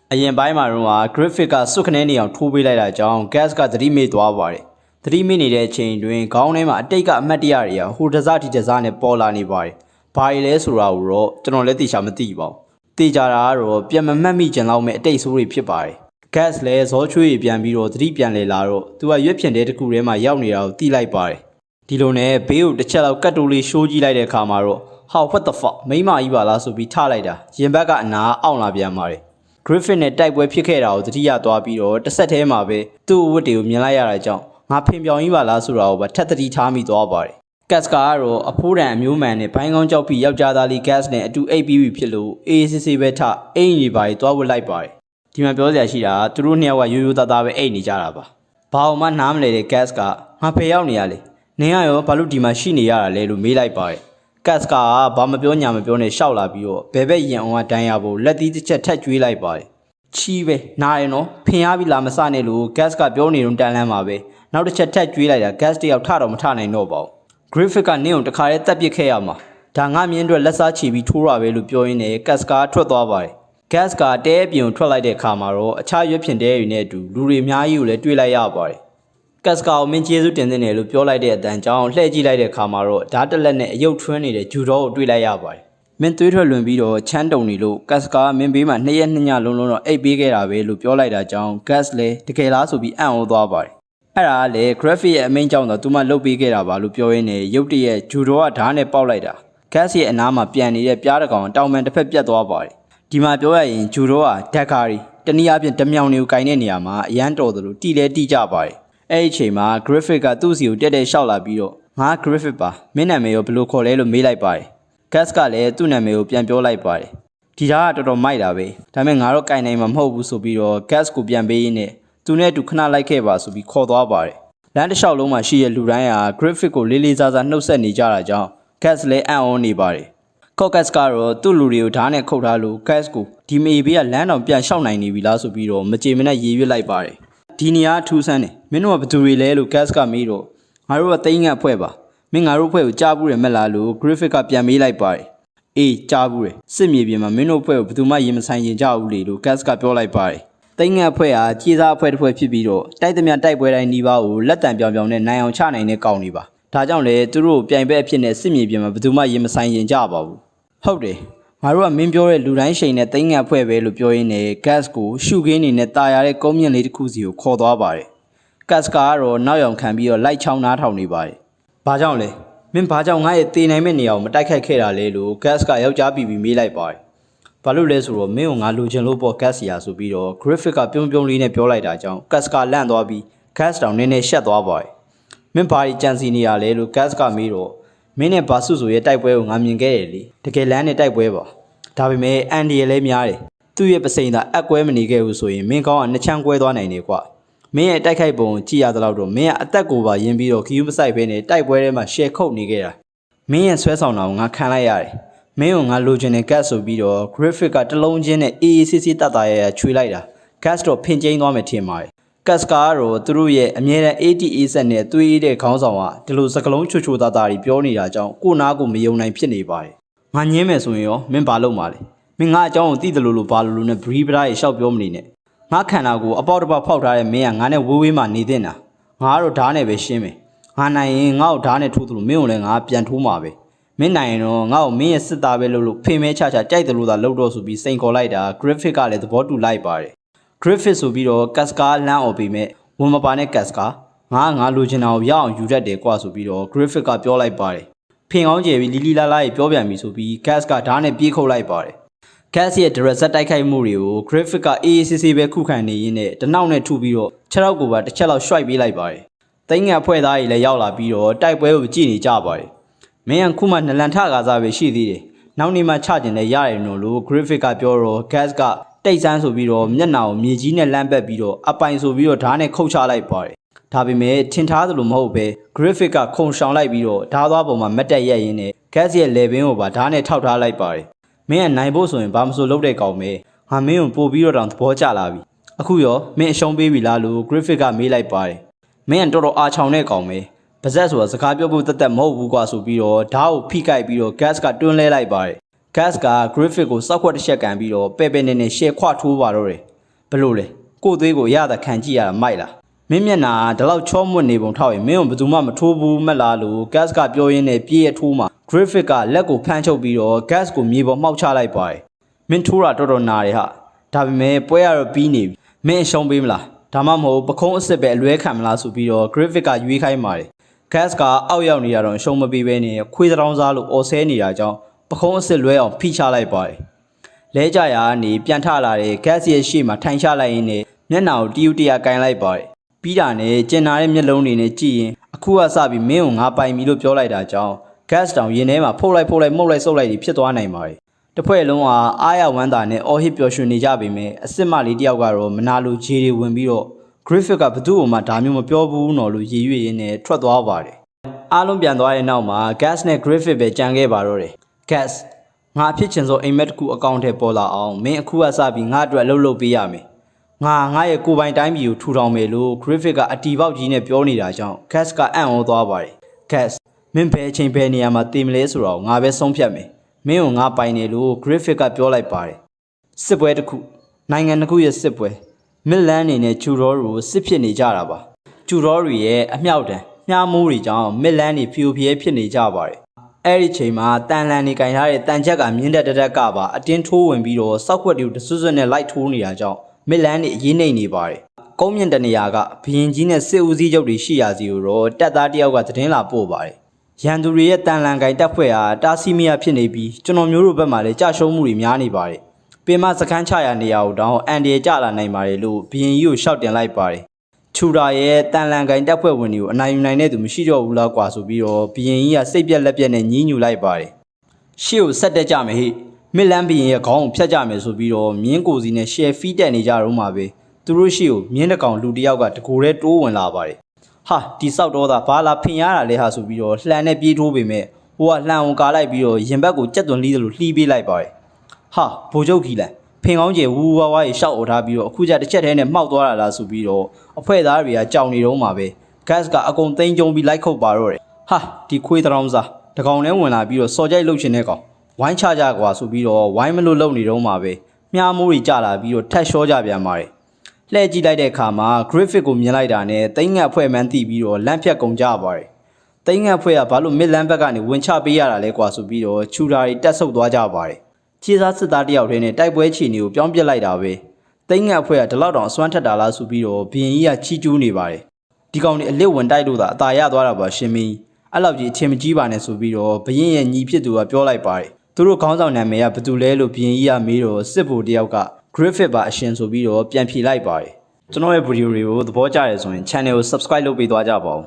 အရင်ပိုင်းမှာတော့ graphic ကစွတ်ခနဲနေအောင်ထိုးပေးလိုက်တာကြောင့် gas ကသတိမေ့သွားပါတယ်။သတိမေ့နေတဲ့အချိန်တွင်ခေါင်းထဲမှာအတိတ်ကအမှတ်တရတွေကဟိုတစဒီတစနဲ့ပေါ်လာနေပါတယ်။ဘာတွေလဲဆိုတာကိုတော့ကျွန်တော်လည်းသိချာမသိပါဘူး။သိကြတာကတော့ပြန်မမှတ်မိကြလောက်မဲ့အတိတ်ဆိုးတွေဖြစ်ပါတယ်။ gas လည်းဇောချွေးပြန်ပြီးတော့သတိပြန်လေလာတော့သူကရွက်ဖြင်တဲ့တစ်ခုထဲမှာရောက်နေတာကိုသိလိုက်ပါတယ်။ဒီလိုနဲ့ဘေးကိုတစ်ချက်လောက်ကတ်တိုးလေးရှိုးကြည့်လိုက်တဲ့အခါမှာတော့ how what the fuck မိမကြီးပါလားဆိုပြီးထလိုက်တာရင်ဘက်ကအနာအောင့်လာပြန်ပါတယ်။ Griffin နဲ့တိုက်ပွဲဖြစ်ခဲ့တာကိုသတိရသွားပြီးတော့တစ်ဆက်တည်းမှာပဲသူ့ဝတ်တွေကိုမြင်လိုက်ရတာကြောင့်ငါဖင်ပြောင်ကြီးပါလားဆိုတာကိုပဲထပ်သတိထားမိသွားပါတယ်။ Gas ကတော့အဖိုးတန်အမျိုးမှန်နဲ့ဘိုင်းကောင်းကြောက်ပြီးယောက်ျားသားလေး Gas နဲ့အတူအိပ်ပြီးပြီဖြစ်လို့အေးစစ်စစ်ပဲထအိမ်ကြီးပါရီသွားဝတ်လိုက်ပါတယ်။ဒီမှာပြောစရာရှိတာသူတို့နှစ်ယောက်ကရိုးရိုးသားသားပဲအိပ်နေကြတာပါ။ဘာအောင်မှနားမလဲတဲ့ Gas ကငါဖယ်ရောက်နေရလေ။နင်ကရောဘာလို့ဒီမှာရှိနေရတာလဲလို့မေးလိုက်ပါတယ်။ Gas ကဘာမပြောညာမပြောနဲ့ရှောက်လာပြီးတော့ဘဲဘက်ရင်အောင်ကတန်းရဖို့လက်သီးတစ်ချက်ထက်ကျွေးလိုက်ပါတယ်။ချီးပဲနားရနော်ဖင်ရပြီလားမစနဲ့လို့ gas ကပြောနေတော့တန်လန်းပါပဲနောက်တစ်ချက်ထက်ကျွေးလိုက်တာ gas တယောက်ထတော့မထနိုင်တော့ပါဘူး graphic ကနင်းအောင်တခါတည်းတက်ပစ်ခဲ့ရမှာဒါငါမြင်းအတွက်လက်စားချီပြီးထိုးရပဲလို့ပြောရင်းနဲ့ gas ကထွက်သွားပါတယ် gas ကတဲအပြင်ထွက်လိုက်တဲ့အခါမှာတော့အခြားရွက်ဖြင်တဲတွေနဲ့အတူလူတွေအများကြီးကိုလည်းတွေ့လိုက်ရပါတယ် gas ကမင်းကျေးဇူးတင်တယ်လို့ပြောလိုက်တဲ့အတန်ကြောင့်လှည့်ကြည့်လိုက်တဲ့အခါမှာတော့ဓာတ်တလက်နဲ့အယုတ်ထွန်းနေတဲ့ဂျူတော့ကိုတွေ့လိုက်ရပါတယ်မင်းသွေးထွက်လွန်ပြီးတော့ချမ်းတုံနေလို့ gas ကမင်းဘေးမှာ2ရက်2ညလုံးလုံးတော့အိပ်ပေးခဲ့တာပဲလို့ပြောလိုက်တာကြောင့် gas လည်းတကယ်လားဆိုပြီးအံ့ဩသွားပါတယ်အဲ့ဒါကလည်း graphic ရဲ့အမိန့်ကြောင့်တော့သူမှလုတ်ပေးခဲ့တာပါလို့ပြောရင်းနဲ့ရုတ်တရက်ဂျူတော့ကဓာတ်နဲ့ပေါက်လိုက်တာ gas ရဲ့အနားမှာပြန်နေတဲ့ပြားတစ်ကောင်တောင်ပန်တစ်ဖက်ပြတ်သွားပါတယ်ဒီမှာပြောရရင်ဂျူတော့ကဓာတ်ကားရီတနည်းအားဖြင့်ဓမြောင်တွေကိုကင်တဲ့နေရာမှာအရန်တော်တယ်လို့တီလဲတီကြပါတယ်အဲ့ဒီအချိန်မှာ graphic ကသူ့စီကိုတက်ရှောက်လာပြီးတော့ငါ graphic ပါမင်းနာမည်ရောဘယ်လိုခေါ်လဲလို့မေးလိုက်ပါတယ်gas ကလည်းသူ့နာမည်ကိုပြန်ပြောလိုက်ပါတယ်ဒီဓာတ်ကတော်တော်မိုက်တာပဲဒါပေမဲ့ငါတော့ကင်နိုင်မှာမဟုတ်ဘူးဆိုပြီးတော့ gas ကိုပြန်ပေးရင်းနဲ့သူနဲ့တူခဏလိုက်ခဲ့ပါဆိုပြီးခေါ်သွားပါတယ်လမ်းတစ်လျှောက်လုံးမှာရှိတဲ့လူတိုင်းဟာ graphic ကိုလေးလေးစားစားနှုတ်ဆက်နေကြတာကြောင့် gas လည်းအံ့ဩနေပါတယ်ကော့ gas ကတော့သူ့လူတွေကိုဓာတ်နဲ့ခုတ်ထားလို့ gas ကိုဒီမေဘေးကလမ်းတော်ပြန်လျှောက်နိုင်နေပြီလားဆိုပြီးတော့မကြေမနက်ရေးရွက်လိုက်ပါတယ်ဒီနေရာထူးဆန်းတယ်မင်းတို့ကဘယ်သူတွေလဲလို့ gas ကမေးတော့ငါတို့ကသိန်းငတ်အဖွဲ့ပါမင်းငါတို့ဖွဲ့ကိုကြားဘူးရမလားလို့ graphic ကပြန်မေးလိုက်ပါတယ်အေးကြားဘူးရစစ်မြေပြင်မှာမင်းတို့ဖွဲ့ကိုဘယ်သူမှရင်မဆိုင်ရင်ကြဘူးလေလို့ gas ကပြောလိုက်ပါတယ်သိန်းငတ်အဖွဲ့ဟာကြီးစားအဖွဲ့တစ်ဖွဲ့ဖြစ်ပြီးတော့တိုက်သမျှတိုက်ပွဲတိုင်းနှီးပါးကိုလက်တံပြောင်ပြောင်နဲ့နိုင်အောင်ချနိုင်တဲ့ကောင်တွေပါဒါကြောင့်လေသူတို့ပြိုင်ဘက်အဖြစ်နဲ့စစ်မြေပြင်မှာဘယ်သူမှရင်မဆိုင်ရင်ကြပါဘူးဟုတ်တယ်ငါတို့ကမင်းပြောတဲ့လူတိုင်းရှိန်နဲ့သိန်းငတ်အဖွဲ့ပဲလို့ပြောရင်းနဲ့ gas ကိုရှုခင်းနေနဲ့တာယာတဲ့ကုန်းမြင့်လေးတစ်ခုစီကိုခေါ်သွားပါတယ် gas ကတော့နောက်ရောင်ခံပြီးတော့လိုက်ချောင်းနားထောင်နေပါတယ်ဘာကြောင့်လဲမင်းဘာကြောင့်ငါ့ရဲ့တေနိုင်မဲ့နေရာကိုမတိုက်ခိုက်ခဲ့တာလဲလို့ gas ကယောက်ျားပြီးမေးလိုက်ပါတယ်ဘာလို့လဲဆိုတော့မင်းကိုငါလိုချင်လို့ပေါ့ gas ရာဆိုပြီးတော့ graphic ကပြုံးပြုံးလေးနဲ့ပြောလိုက်တာကြောင့် gas ကလန့်သွားပြီး gas တောင်နည်းနည်းရှက်သွားပါတယ်မင်းဘာကြီးကြံစီနေရလဲလို့ gas ကမေးတော့မင်းနဲ့ဘာစုဆိုရဲ့တိုက်ပွဲကိုငါမြင်ခဲ့တယ်လေတကယ်လမ်းနဲ့တိုက်ပွဲပါဒါပေမဲ့အန်ဒီရလည်းများတယ်သူ့ရဲ့ပစိန်သာအကွဲမနေခဲ့ဘူးဆိုရင်မင်းကောင်းကနှစ်ချမ်းကွဲသွားနိုင်တယ်ကွာမင်းရဲ့တိုက်ခိုက်ပုံကြည့်ရသလောက်တော့မင်းကအသက်ကိုပါယဉ်ပြီးတော့ခီးယူမဆိုင်ဘဲနဲ့တိုက်ပွဲထဲမှာရှယ်ခုတ်နေခဲ့တာမင်းရဲ့ဆွဲဆောင်တာကိုငါခံလိုက်ရတယ်မင်းကိုငါလိုချင်တဲ့ gas ဆိုပြီးတော့ graphic ကတလုံးချင်းနဲ့အေးအေးဆေးဆေးတတ်တာရချွေလိုက်တာ gas တော့ဖင်ကျင်းသွားမယ်ထင်ပါတယ် gas ကတော့သူတို့ရဲ့အမြဲတမ်း ATA ဆက်နဲ့သွေးအေးတဲ့ခေါင်းဆောင်ကဒီလိုစကလုံးချိုချိုသားသားကြီးပြောနေတာကြောင့်ကိုနာကိုမယုံနိုင်ဖြစ်နေပါတယ်ငါညင်းမယ်ဆိုရင်ရောမင်းဘာလုပ်မှာလဲမင်းငါအကြောင်းကိုသိတယ်လို့ဘာလို့နဲ့ဘရီးပဒါရေရှောက်ပြောမနေနဲ့ငါခန္ဓာကိုအပေါက်တစ်ပေါက်ဖောက်ထားတဲ့မင်းကငါနဲ့ဝေးဝေးမှနေတင်တာငါကတော့ဓာတ်နဲ့ပဲရှင်းမယ်ငါနိုင်ရင်ငါ့ကိုဓာတ်နဲ့ထိုးသလိုမင်းကိုလည်းငါပြန်ထိုးမှာပဲမင်းနိုင်ရင်တော့ငါ့ကိုမင်းရဲ့စစ်သားပဲလို့ဖင်မဲချချကြိုက်တယ်လို့သာလုပ်တော့ဆိုပြီးစိန်ခေါ်လိုက်တာ graphic ကလည်းသဘောတူလိုက်ပါတယ် graphic ဆိုပြီးတော့ gas ကလမ်းអော်ပြီးမဲ့ဝန်မပါနဲ့ gas ကငါလိုချင်တာကိုရအောင်ယူတတ်တယ်ကွာဆိုပြီးတော့ graphic ကပြောလိုက်ပါတယ်ဖင်ကောင်းကျယ်ပြီးလီလီလာလာကြီးပြောပြန်ပြီဆိုပြီး gas ကဓာတ်နဲ့ပြေးခုတ်လိုက်ပါတယ် gas ရဲ့ direct တိုက်ခိုက်မှုတွေကို graphic ကအေးအေးဆေးဆေးပဲခုခံနေရင်းနဲ့တနောက်နဲ့ထုပြီးတော့ခြေထောက်ကိုပါတစ်ချက်လောက်ရွှိုက်ပေးလိုက်ပါတယ်။သိန်းငယ်ဖွဲ့သားကြီးလည်းရောက်လာပြီးတော့တိုက်ပွဲကိုကြည့်နေကြပါတယ်။မင်းကခုမှနလန်ထကားစားပဲရှိသေးတယ်။နောက်နေ့မှချကျင်လည်းရတယ်နော်လို့ graphic ကပြောတော့ gas ကတိတ်ဆန်းဆိုပြီးတော့မျက်နှာကိုမြေကြီးနဲ့လမ်းပက်ပြီးတော့အပိုင်ဆိုပြီးတော့ဓာတ်နဲ့ခုတ်ချလိုက်ပါတယ်။ဒါပေမဲ့ထင်ထားသလိုမဟုတ်ပဲ graphic ကခုံရှောင်လိုက်ပြီးတော့ဓာတ်သွားပေါ်မှာမတ်တက်ရက်ရင်းနဲ့ gas ရဲ့လေပင်ကိုပါဓာတ်နဲ့ထောက်ထားလိုက်ပါတယ်။မင်းကနိုင်ဖို့ဆိုရင်ဘာမဆိုလုပ်တဲ့ကောင်ပဲငါမင်းကိုပို့ပြီးတော့တောင်သဘောကျလာပြီအခုရောမင်းအရှုံးပေးပြီလားလို့ graphic ကမေးလိုက်ပါတယ်မင်းကတော်တော်အားချောင်တဲ့ကောင်ပဲပါဇက်ဆိုတာစကားပြောဖို့တက်တက်မဟုတ်ဘူးကွာဆိုပြီးတော့ဓာတ်ကိုဖိကိုက်ပြီးတော့ gas ကတွန်းလဲလိုက်ပါတယ် gas က graphic ကိုစောက်ခွက်တစ်ချက်ကန်ပြီးတော့ပဲပဲနဲ့ရှယ်ခွထိုးပါတော့တယ် ဘလို့လဲကိုသွေးကိုရတာခံကြည့်ရတာမိုက်လားမင်းမျက်နှာဒီလောက်ချောမွတ်နေပုံထောက်ရင်မင်းကိုဘယ်သူမှမထိုးဘူးမလားလို့ gas ကပြောရင်းနဲ့ပြေးရထိုးမှာ graphic ကလက်ကိုဖမ်းချုပ်ပြီးတော့ gas ကိုမြေပေါ်မှောက်ချလိုက်ပါတယ်မင်းထိုးတာတော်တော်နာတယ်ဟာဒါပေမဲ့ပွဲရတော့ပြီးနေပြီမင်းအရှုံးပေးမလားဒါမှမဟုတ်ပခုံးအစ်စ်ပဲအလွဲခံမလားဆိုပြီးတော့ graphic ကရွေးခိုင်းပါတယ် gas ကအောက်ရောက်နေတာတော့ရှုံးမပေးဘဲနဲ့ခွေးတောင်စားလို့အော်ဆဲနေတာကြောင့်ပခုံးအစ်စ်လွဲအောင်ဖိချလိုက်ပါတယ်လဲကြရာကနေပြန်ထလာတဲ့ gas ရဲ့ရှေ့မှာထိုင်ချလိုက်ရင်းနဲ့မျက်နှာကိုတီးယူတရကင်လိုက်ပါတယ်ပြီးတာနဲ့ကျင်နာတဲ့မျက်လုံးတွေနဲ့ကြည့်ရင်အခုကစပြီးမင်းကိုငါပိုင်ပြီလို့ပြောလိုက်တာကြောင့် gas တောင်ရင်ထဲမှာဖုတ်လိုက်မှုတ်လိုက်ဆုပ်လိုက်ဖြစ်သွားနိုင်ပါတယ်တစ်ဖွဲ့လုံးကအားရဝမ်းသာနဲ့အော်ဟစ်ပျော်ရွှင်နေကြပေမဲ့အစ်စ်မလေးတယောက်ကတော့မနာလိုခြေတွေဝင်ပြီးတော့ graphic ကဘသူ့ကိုမှဒါမျိုးမပြောဘူးနော်လို့ရည်ရွယ်ရင်းနဲ့ထွက်သွားပါတယ်အားလုံးပြန်သွားတဲ့နောက်မှာ gas နဲ့ graphic ပဲကြံခဲ့ပါတော့တယ် gas ငါဖြစ်ချင်ဆုံးအိမ်မက်တစ်ခုအကောင့်ထဲပေါ်လာအောင်မင်းအခုကစပြီးငါအတွက်လှုပ်လှုပ်ပေးရမယ်ငါရဲ့ကိုယ်ပိုင်တိုင်းပြည်ကိုထူထောင်မယ်လို့ graphic ကအတီပေါက်ကြီးနဲ့ပြောနေတာကြောင့် gas ကအံ့ဩသွားပါတယ် gas မင်းဘယ်အချိန်ဘယ်နေရာမှာတည်မလဲဆိုတော့ငါပဲဆုံးဖြတ်မယ်မင်းကိုငါပိုင်တယ်လို့ graphic ကပြောလိုက်ပါတယ်စစ်ပွဲတစ်ခုနိုင်ငံတစ်ခုရဲ့စစ်ပွဲမစ်လန်အနေနဲ့ကျူရောကိုစစ်ဖြစ်နေကြတာပါကျူရောတွေရဲ့အမြောက်တံမြားမိုးတွေကြောင့်မစ်လန်တွေဖြူဖြဲဖြစ်နေကြပါတယ်အဲ့ဒီချိန်မှာတန်လန်နေကင်ထားတဲ့တန်ချက်ကမြင်းတက်ကပါအတင်းထိုးဝင်ပြီးတော့စောက်ခွက်တွေကိုတဆွဆွနဲ့လိုက်ထိုးနေတာကြောင့်မစ်လန်တွေအရေးနှိမ့်နေပါတယ်ကုန်းမြင့်တနေရာကဘရင်ကြီးနဲ့စစ်ဦးစီးချုပ်တွေရှိရာစီကိုတော့တပ်သားတယောက်ကသတင်းလာပို့ပါတယ်ရန်သူတွေရဲ့တန်လန်ကင်တပ်ဖွဲ့ဟာတာစီမီယာဖြစ်နေပြီးကျွန်တော်မျိုးတို့ဘက်မှာလည်းကြာရှုံးမှုတွေများနေပါတယ်ပင်မစခန်းချရာနေရာကိုတောင်အန်ဒီရကြလာနိုင်ပါတယ်လို့ဘရင်ကြီးကိုရှောက်တင်လိုက်ပါတယ်ချူတာရဲ့တန်လန်ကင်တပ်ဖွဲ့ဝင်တွေကိုအနိုင်ယူနိုင်တဲ့သူမရှိတော့ဘူးလားကွာဆိုပြီးတော့ဘရင်ကြီးကစိတ်ပြက်လက်ပြက်နဲ့ညှိညူလိုက်ပါတယ်ရှေ့ကိုဆက်တက်ကြမယ်ဟိမစ်လန်ဘရင်ရဲ့ခေါင်းကိုဖျက်ကြမယ်ဆိုပြီးတော့မြင်းကိုစီနဲ့ရှယ်ဖီးတက်နေကြတော့မှာပဲသူတို့ရှေ့ကိုမြင်းတကောင်လူတယောက်ကတကိုယ်တည်းတိုးဝင်လာပါတယ်ဟာဒီဆောက်တော့တာဘာလာဖင်ရတာလဲဟာဆိုပြီးတော့လှန်နဲ့ပြေးထိုးပေမဲ့ဟိုကလှန်ကိုကာလိုက်ပြီးတော့ရင်ဘက်ကိုကြက်သွန်လီးတယ်လို့လှီးပေးလိုက်ပါတယ်ဟာဘိုလ်ချုပ်ကြီးလန်ဖင်ကောင်းကျယ်ဝူဝါဝါရေရှောက်អော်ထားပြီးတော့အခုကျတစ်ချက်တည်းနဲ့မှောက်သွားတာလားဆိုပြီးတော့အဖွဲသားတွေကကြောင်နေတော့မှာပဲ gas ကအကုန်သိမ်းကြုံပြီးလိုက်ခုတ်ပါတော့တယ်ဟာဒီခွေးတောင်စားတကောင်နဲ့ဝင်လာပြီးတော့စော်ကြိုက်လှုပ်ရှင်တဲ့ကောင်ဝိုင်းချကြကွာဆိုပြီးတော့ဝိုင်းမလို့လုံနေတော့မှာပဲမြားမိုးတွေကြလာပြီးတော့ထက်လျှောကြပြန်ပါတယ်လှည့်ကြည့်လိုက်တဲ့အခါမှာ graphic ကိုမြင်လိုက်တာနဲ့တိမ်ငတ်အဖွဲ့မှန်းသိပြီးတော့လမ်းဖြတ်ကုန်ကြပါတယ်တိမ်ငတ်အဖွဲ့ကဘာလို့မစ်လန်ဘက်ကနေဝင်ချပေးရတာလဲကွာဆိုပြီးတော့ချူတာတွေတက်ဆုပ်သွားကြပါတယ်ခြေစားစစ်သားတယောက်တည်းနဲ့တိုက်ပွဲချီနေကိုပြောင်းပြစ်လိုက်တာပဲတိမ်ငတ်အဖွဲ့ကဒီလောက်တောင်အစွမ်းထက်တာလားဆိုပြီးတော့ဘရင်ကြီးကချီကျူးနေပါတယ်ဒီကောင်တွေအလစ်ဝင်တိုက်လို့သာအသာရသွားတာပါရှင်မင်းအဲ့လောက်ကြီးအထင်မကြီးပါနဲ့ဆိုပြီးတော့ဘရင်ရဲ့ညီဖြစ်သူကပြောလိုက်ပါတယ်သူတို့ခေါင်းဆောင်နာမည်ကဘယ်သူလဲလို့ဘရင်ကြီးကမေးတော့စစ်ဗိုလ်တယောက်က graphic ပါအရှင်ဆိုပြီးတော့ပြန်ဖြေလိုက်ပါတယ်ကျွန်တော်ရဲ့ဗီဒီယိုတွေကိုသဘောကျတယ်ဆိုရင် channel ကို subscribe လုပ်ပေးသွားကြပါဦး